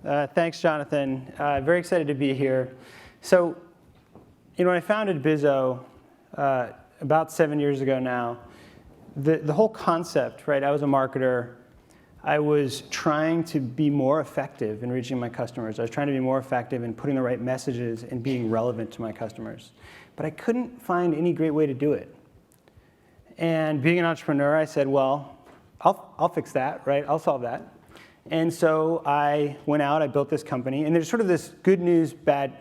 Thanks, Jonathan. Very excited to be here. So, when I founded Bizzo about 7 years ago now, the whole concept, right? I was a marketer. I was trying to be more effective in reaching my customers. I was trying to be more effective in putting the right messages and being relevant to my customers. But I couldn't find any great way to do it. And being an entrepreneur, I said, well, I'll fix that, right? I'll solve that. And so I went out, I built this company, and there's sort of this good news,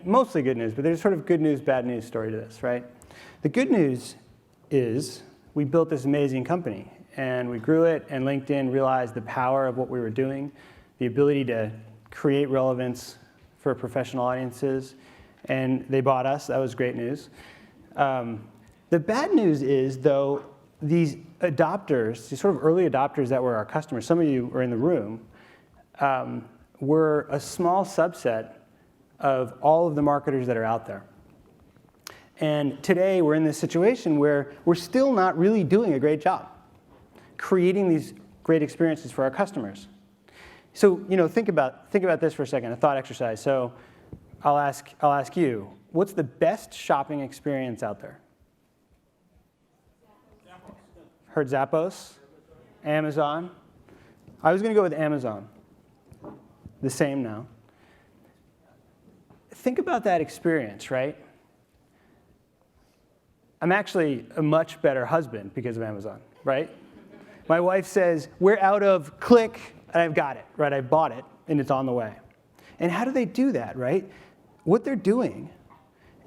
mostly good news, but there's sort of good news, bad news story to this, right? The good news is we built this amazing company, and we grew it, and LinkedIn realized the power of what we were doing, the ability to create relevance for professional audiences, and they bought us. That was great news. The bad news is, though, these adopters, these sort of early adopters that were our customers, some of you are in the room, were a small subset of all of the marketers that are out there. And today we're in this situation where we're still not really doing a great job creating these great experiences for our customers. So, think about this for a second, a thought exercise. So I'll ask you, what's the best shopping experience out there? Heard Zappos? Amazon? I was going to go with Amazon. The same now. Think about that experience, right? I'm actually a much better husband because of Amazon, right? My wife says, we're out of click, and I've got it, right? I bought it, and it's on the way. And how do they do that, right? What they're doing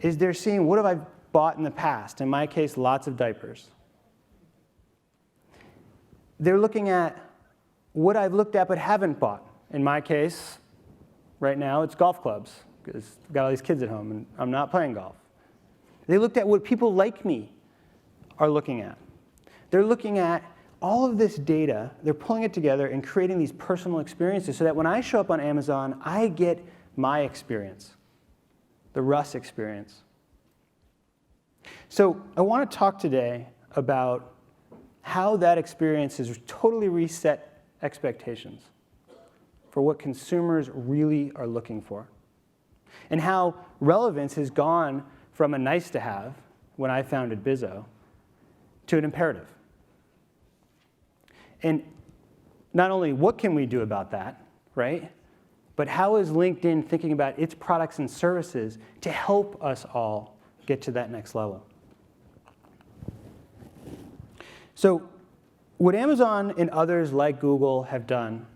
is they're seeing, what have I bought in the past? In my case, lots of diapers. They're looking at what I've looked at but haven't bought. In my case, right now, it's golf clubs, because I've got all these kids at home, and I'm not playing golf. They looked at what people like me are looking at. They're looking at all of this data, they're pulling it together and creating these personal experiences so that when I show up on Amazon, I get my experience, the Russ experience. So I want to talk today about how that experience has totally reset expectations for what consumers really are looking for, and how relevance has gone from a nice to have when I founded Bizzo to an imperative. And not only what can we do about that, right? But how is LinkedIn thinking about its products and services to help us all get to that next level? So what Amazon and others like Google have done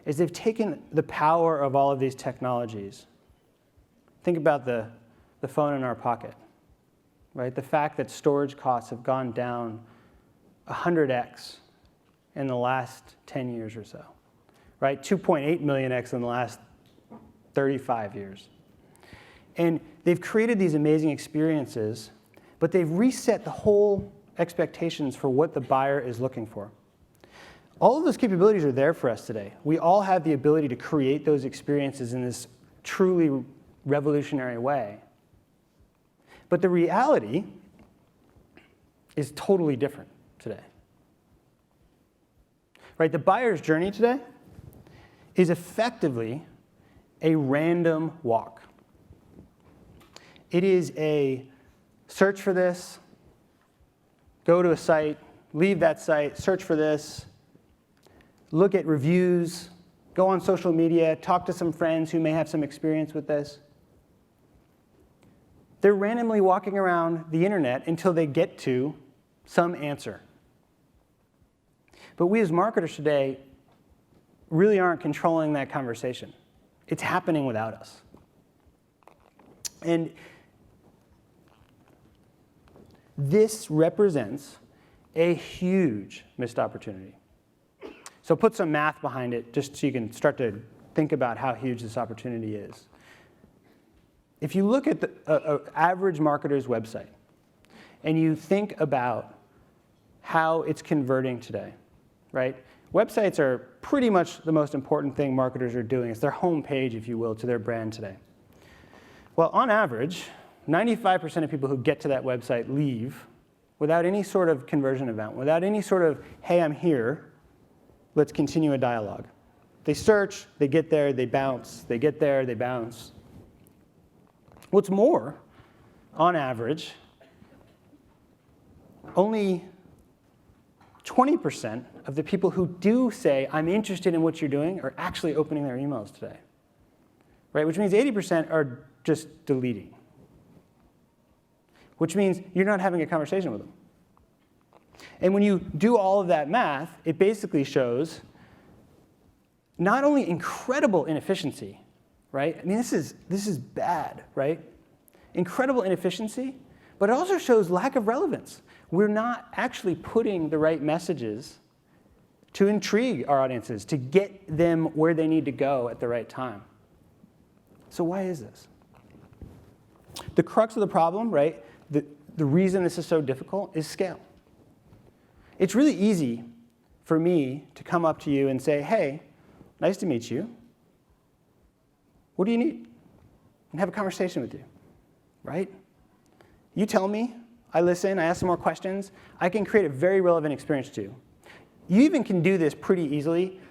is they've taken the power of all of these technologies. Think about the phone in our pocket, right? The fact that storage costs have gone down 100x in the last 10 years or so, right? 2.8 million x in the last 35 years. And they've created these amazing experiences, but they've reset the whole expectations for what the buyer is looking for. All of those capabilities are there for us today. We all have the ability to create those experiences in this truly revolutionary way. But the reality is totally different today. Right? The buyer's journey today is effectively a random walk. It is a search for this, go to a site, leave that site, search for this, look at reviews, go on social media, talk to some friends who may have some experience with this. They're randomly walking around the internet until they get to some answer. But we as marketers today really aren't controlling that conversation. It's happening without us. And this represents a huge missed opportunity. So put some math behind it just so you can start to think about how huge this opportunity is. If you look at the average marketer's website and you think about how it's converting today, right? Websites are pretty much the most important thing marketers are doing. It's their homepage, if you will, to their brand today. Well, on average, 95% of people who get to that website leave without any sort of conversion event, without any sort of, hey, I'm here, let's continue a dialogue. They search, they get there, they bounce. They get there, they bounce. What's more, on average, only 20% of the people who do say, I'm interested in what you're doing, are actually opening their emails today. Right? Which means 80% are just deleting. Which means you're not having a conversation with them. And when you do all of that math, it basically shows not only incredible inefficiency, right? I mean, this is bad, right? Incredible inefficiency, but it also shows lack of relevance. We're not actually putting the right messages to intrigue our audiences, to get them where they need to go at the right time. So why is this? The crux of the problem, right, the reason this is so difficult is scale. It's really easy for me to come up to you and say, hey, nice to meet you. What do you need? And have a conversation with you, right? You tell me, I listen, I ask some more questions. I can create a very relevant experience to you. You even can do this pretty easily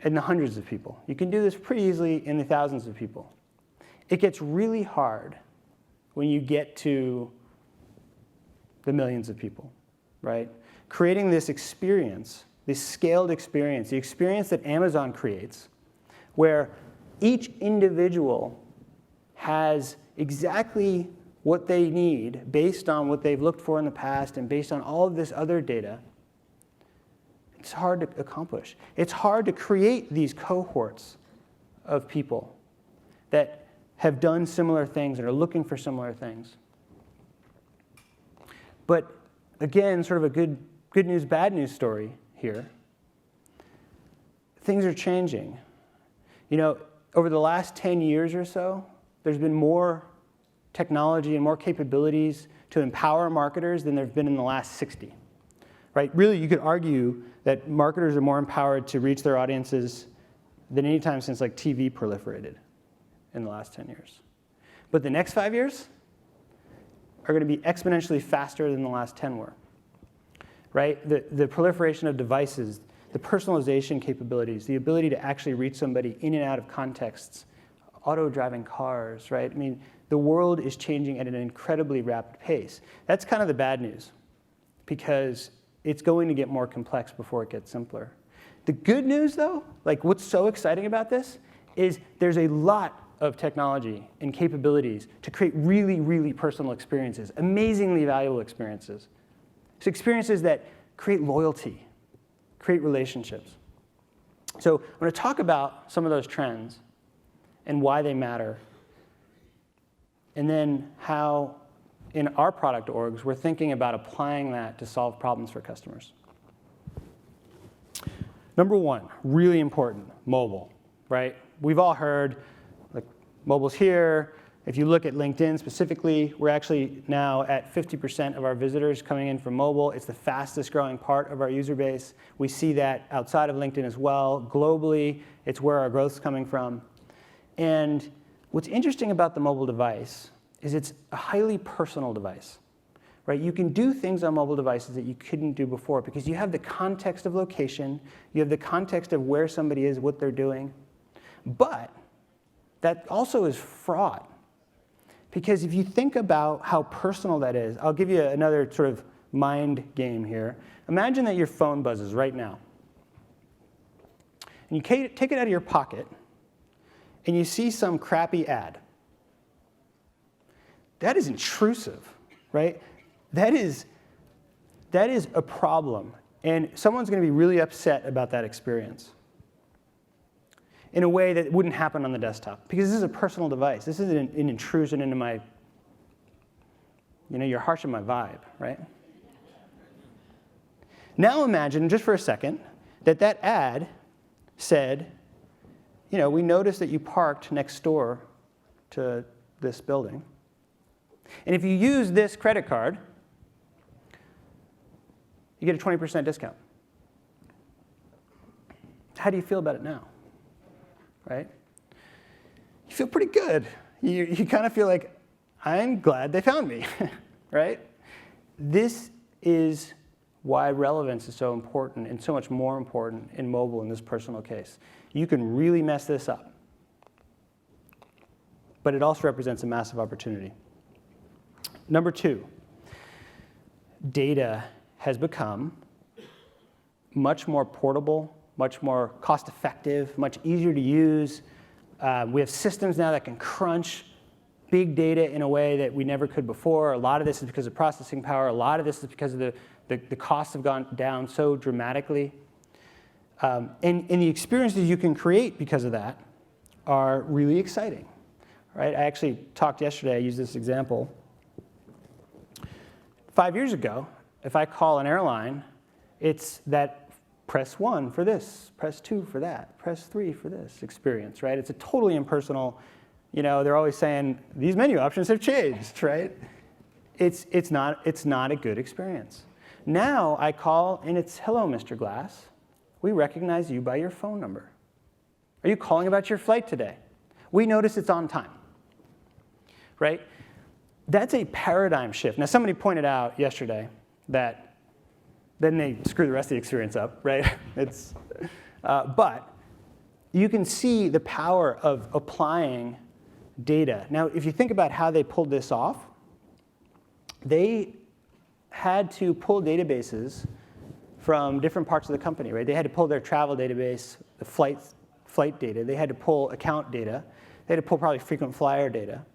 in the hundreds of people. You can do this pretty easily in the thousands of people. It gets really hard when you get to the millions of people, right? Creating this experience, this scaled experience, the experience that Amazon creates, where each individual has exactly what they need based on what they've looked for in the past and based on all of this other data, it's hard to accomplish. It's hard to create these cohorts of people that have done similar things and are looking for similar things. But again, sort of a good news, bad news story here. Things are changing. You know, over the last 10 years or so, there's been more technology and more capabilities to empower marketers than there have been in the last 60. Right? Really, you could argue that marketers are more empowered to reach their audiences than any time since like TV proliferated in the last 10 years. But the next 5 years are going to be exponentially faster than the last 10 were. Right? The proliferation of devices, the personalization capabilities, the ability to actually reach somebody in and out of contexts, auto-driving cars, right? I mean, the world is changing at an incredibly rapid pace. That's kind of the bad news, because it's going to get more complex before it gets simpler. The good news, though, like what's so exciting about this, is there's a lot of technology and capabilities to create really, really personal experiences, amazingly valuable experiences. It's experiences that create loyalty, create relationships. So I'm going to talk about some of those trends and why they matter, and then how in our product orgs we're thinking about applying that to solve problems for customers. Number one, really important, mobile, right? We've all heard, like, mobile's here. If you look at LinkedIn specifically, we're actually now at 50% of our visitors coming in from mobile. It's the fastest growing part of our user base. We see that outside of LinkedIn as well. Globally, it's where our growth's coming from. And what's interesting about the mobile device is it's a highly personal device, right? You can do things on mobile devices that you couldn't do before because you have the context of location, you have the context of where somebody is, what they're doing. But that also is fraught. Because if you think about how personal that is, I'll give you another sort of mind game here. Imagine that your phone buzzes right now. And you take it out of your pocket, and you see some crappy ad. That is intrusive, right? That is a problem. And someone's going to be really upset about that experience in a way that wouldn't happen on the desktop. Because this is a personal device. This is an intrusion into my, you're harshing my vibe, right? Now imagine, just for a second, that ad said, we noticed that you parked next door to this building. And if you use this credit card, you get a 20% discount. How do you feel about it now? Right? You feel pretty good. You kind of feel like, I'm glad they found me, right? This is why relevance is so important and so much more important in mobile in this personal case. You can really mess this up, but it also represents a massive opportunity. Number 2, data has become much more portable, much more cost-effective, much easier to use. We have systems now that can crunch big data in a way that we never could before. A lot of this is because of processing power. A lot of this is because of the costs have gone down so dramatically. And the experiences you can create because of that are really exciting. Right? I actually talked yesterday, I used this example. 5 years ago, if I call an airline, it's that press 1 for this, press 2 for that, press 3 for this experience, right? It's a totally impersonal, they're always saying, these menu options have changed, right? It's not a good experience. Now I call and it's, hello, Mr. Glass. We recognize you by your phone number. Are you calling about your flight today? We notice it's on time, right? That's a paradigm shift. Now, somebody pointed out yesterday that then they screw the rest of the experience up, right? But you can see the power of applying data. Now, if you think about how they pulled this off, they had to pull databases from different parts of the company, right? They had to pull their travel database, the flight data. They had to pull account data. They had to pull probably frequent flyer data.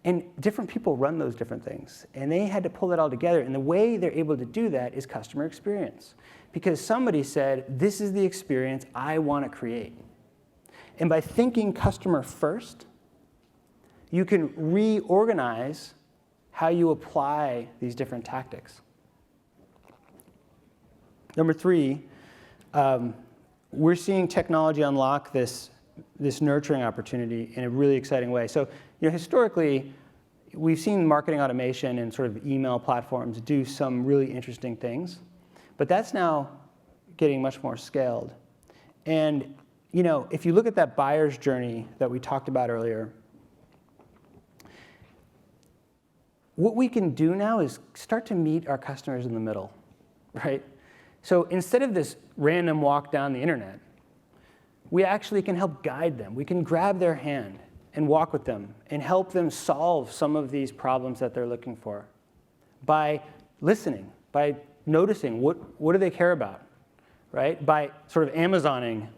And different people run those different things. And they had to pull it all together. And the way they're able to do that is customer experience. Because somebody said, this is the experience I want to create. And by thinking customer first, you can reorganize how you apply these different tactics. Number 3, we're seeing technology unlock this nurturing opportunity in a really exciting way. So, historically, we've seen marketing automation and sort of email platforms do some really interesting things, but that's now getting much more scaled. And, if you look at that buyer's journey that we talked about earlier, what we can do now is start to meet our customers in the middle, right? So instead of this random walk down the internet, we actually can help guide them. We can grab their hand and walk with them and help them solve some of these problems that they're looking for by listening, by noticing what do they care about, right? By sort of Amazoning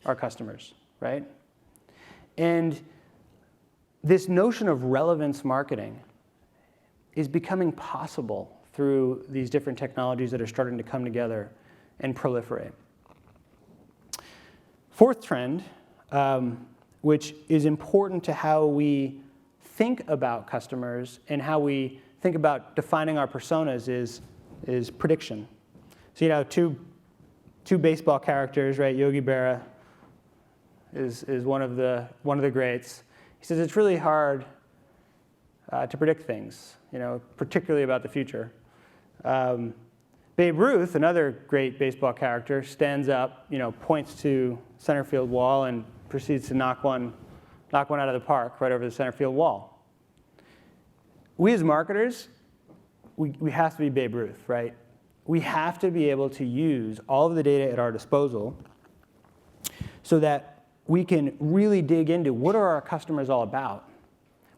our customers, right? And this notion of relevance marketing is becoming possible through these different technologies that are starting to come together and proliferate. 4th trend, which is important to how we think about customers and how we think about defining our personas, is prediction. So two baseball characters, right? Yogi Berra is one of the greats. He says it's really hard to predict things, particularly about the future. Babe Ruth, another great baseball character, stands up, points to center field wall and proceeds to knock one out of the park right over the center field wall. We as marketers, we have to be Babe Ruth, right? We have to be able to use all of the data at our disposal so that we can really dig into what are our customers all about?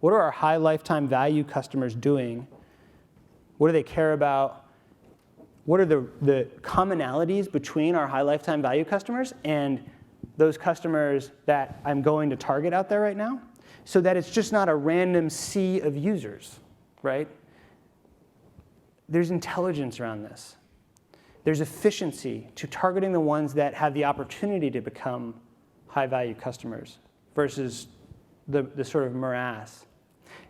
What are our high lifetime value customers doing? What do they care about? What are the commonalities between our high lifetime value customers and those customers that I'm going to target out there right now, so that it's just not a random sea of users, right? There's intelligence around this. There's efficiency to targeting the ones that have the opportunity to become high-value customers versus the sort of morass.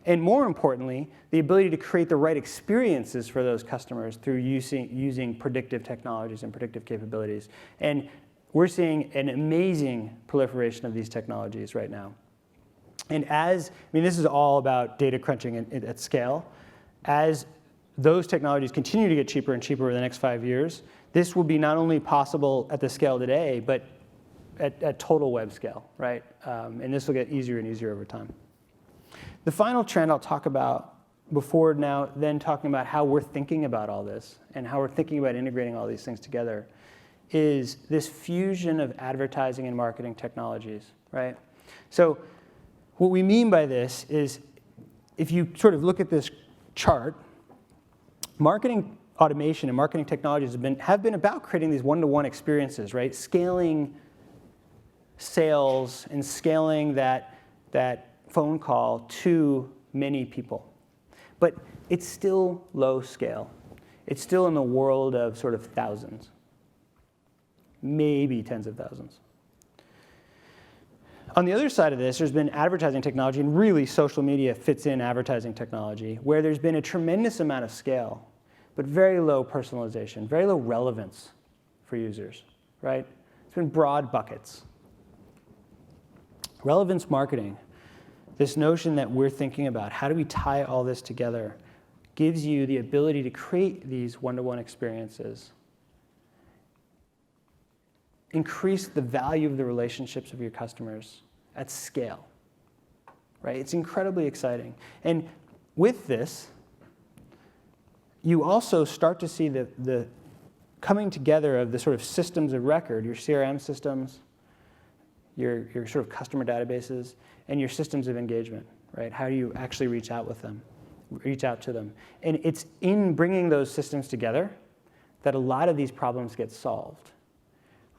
And more importantly, the ability to create the right experiences for those customers through using predictive technologies and predictive capabilities. And we're seeing an amazing proliferation of these technologies right now. And this is all about data crunching at scale. As those technologies continue to get cheaper and cheaper over the next 5 years, this will be not only possible at the scale today, but at total web scale, right? And this will get easier and easier over time. The final trend I'll talk about before now, then talking about how we're thinking about all this and how we're thinking about integrating all these things together, is this fusion of advertising and marketing technologies, right? So what we mean by this is, if you sort of look at this chart, marketing automation and marketing technologies have been about creating these one-to-one experiences, right? Scaling sales and scaling that phone call to many people. But it's still low scale. It's still in the world of sort of thousands, maybe tens of thousands. On the other side of this, there's been advertising technology, and really social media fits in advertising technology, where there's been a tremendous amount of scale, but very low personalization, very low relevance for users, right? It's been broad buckets. Relevance marketing, this notion that we're thinking about, how do we tie all this together, gives you the ability to create these one-to-one experiences, increase the value of the relationships of your customers at scale, right? It's incredibly exciting. And with this, you also start to see the coming together of the sort of systems of record, your CRM systems, your sort of customer databases, and your systems of engagement, right? How do you actually reach out to them? And it's in bringing those systems together that a lot of these problems get solved,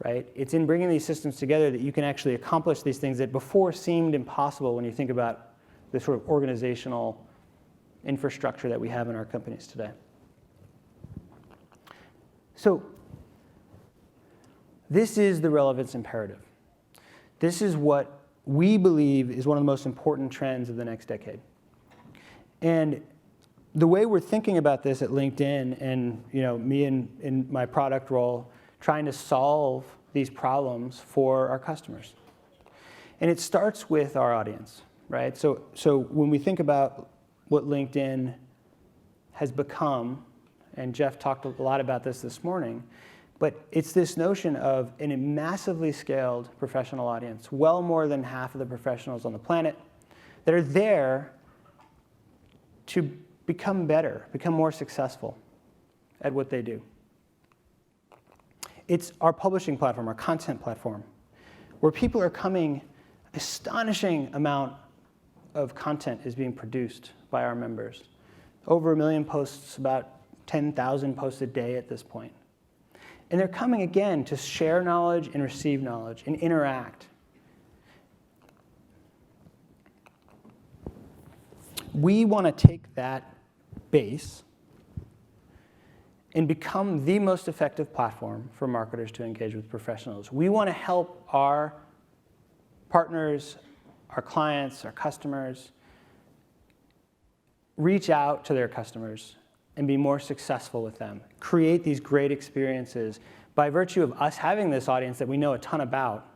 right? It's in bringing these systems together that you can actually accomplish these things that before seemed impossible when you think about the sort of organizational infrastructure that we have in our companies today. So this is the relevance imperative. This is what we believe is one of the most important trends of the next decade. And the way we're thinking about this at LinkedIn, and me in my product role, trying to solve these problems for our customers. And it starts with our audience, right? So when we think about what LinkedIn has become, and Jeff talked a lot about this morning, but it's this notion of a massively scaled professional audience, well more than half of the professionals on the planet, that are there to become better, become more successful at what they do. It's our publishing platform, our content platform, where people are coming, astonishing amount of content is being produced by our members. Over 1 million posts, about 10,000 posts a day at this point. And they're coming again to share knowledge and receive knowledge and interact. We want to take that base and become the most effective platform for marketers to engage with professionals. We want to help our partners, our clients, our customers reach out to their customers and be more successful with them, create these great experiences by virtue of us having this audience that we know a ton about,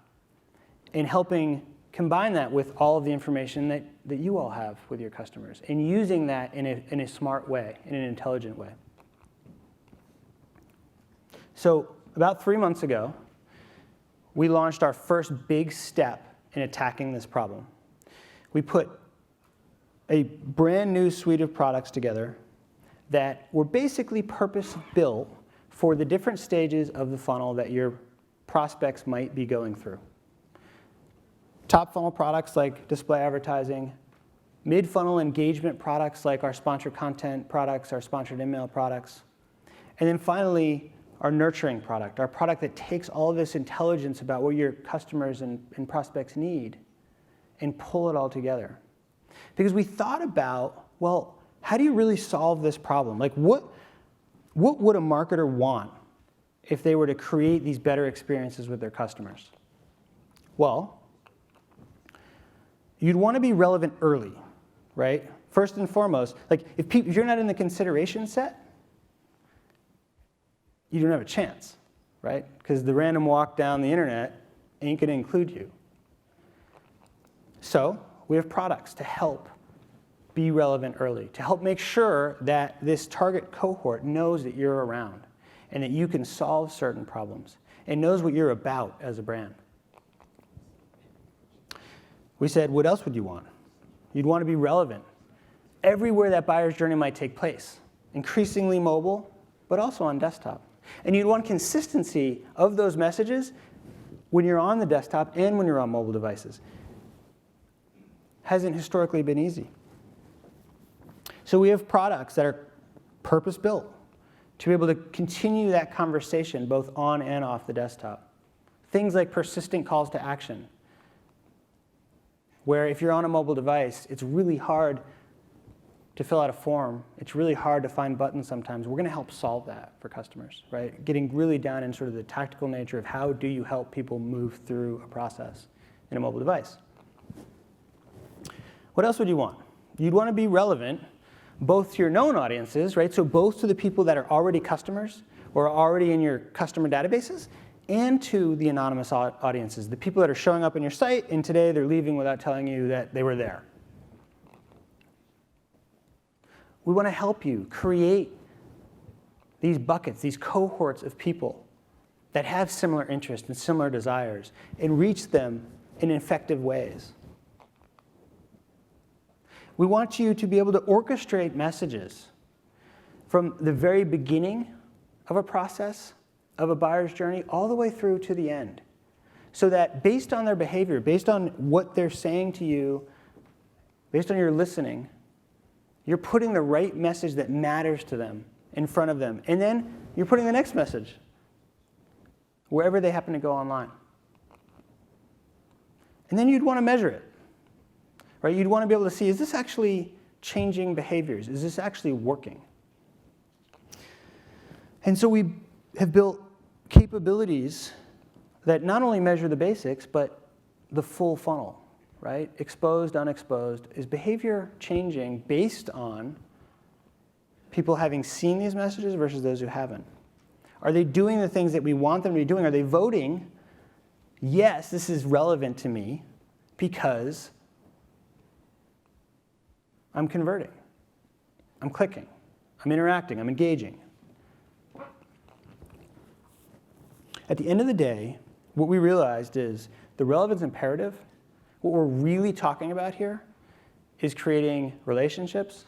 and helping combine that with all of the information that you all have with your customers, and using that in a smart way, in an intelligent way. So about 3 months ago, we launched our first big step in attacking this problem. We put a brand new suite of products together that were basically purpose-built for the different stages of the funnel that your prospects might be going through. Top funnel products like display advertising, mid-funnel engagement products like our sponsored content products, our sponsored email products, and then finally, our nurturing product, our product that takes all of this intelligence about what your customers and prospects need and pull it all together. Because we thought about, well, how do you really solve this problem? Like, what would a marketer want if they were to create these better experiences with their customers? Well, you'd want to be relevant early, right? First and foremost, like if you're not in the consideration set, you don't have a chance, right? Because the random walk down the internet ain't going to include you. So we have products to help be relevant early, to help make sure that this target cohort knows that you're around and that you can solve certain problems and knows what you're about as a brand. We said, what else would you want? You'd want to be relevant everywhere that buyer's journey might take place, increasingly mobile, but also on desktop. And you'd want consistency of those messages when you're on the desktop and when you're on mobile devices. Hasn't historically been easy. So we have products that are purpose-built to be able to continue that conversation both on and off the desktop. Things like persistent calls to action, where if you're on a mobile device, it's really hard to fill out a form. It's really hard to find buttons sometimes. We're going to help solve that for customers, right? Getting really down in sort of the tactical nature of how do you help people move through a process in a mobile device. What else would you want? You'd want to be relevant both to your known audiences, right? So both to the people that are already customers or are already in your customer databases, and to the anonymous audiences, the people that are showing up on your site, and today they're leaving without telling you that they were there. We want to help you create these buckets, these cohorts of people that have similar interests and similar desires, and reach them in effective ways. We want you to be able to orchestrate messages from the very beginning of a process, of a buyer's journey, all the way through to the end. So that based on their behavior, based on what they're saying to you, based on your listening, you're putting the right message that matters to them in front of them. And then you're putting the next message wherever they happen to go online. And then you'd want to measure it. Right? You'd want to be able to see, is this actually changing behaviors? Is this actually working? And so we have built capabilities that not only measure the basics, but the full funnel, right? Exposed, unexposed. Is behavior changing based on people having seen these messages versus those who haven't? Are they doing the things that we want them to be doing? Are they voting, yes, this is relevant to me because I'm converting, I'm clicking, I'm interacting, I'm engaging. At the end of the day, what we realized is the relevance imperative, what we're really talking about here is creating relationships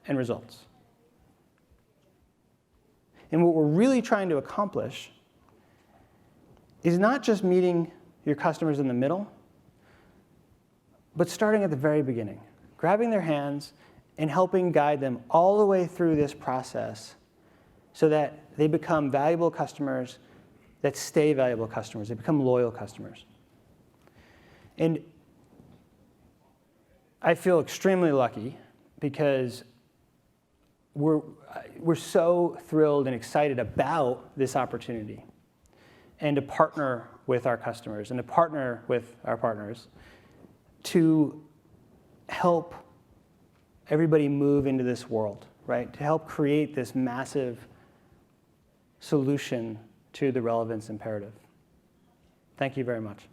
and results. And what we're really trying to accomplish is not just meeting your customers in the middle, but starting at the very beginning, grabbing their hands and helping guide them all the way through this process so that they become valuable customers that stay valuable customers. They become loyal customers. And I feel extremely lucky because we're so thrilled and excited about this opportunity and to partner with our customers and to partner with our partners to help everybody move into this world, right? To help create this massive solution to the relevance imperative. Thank you very much.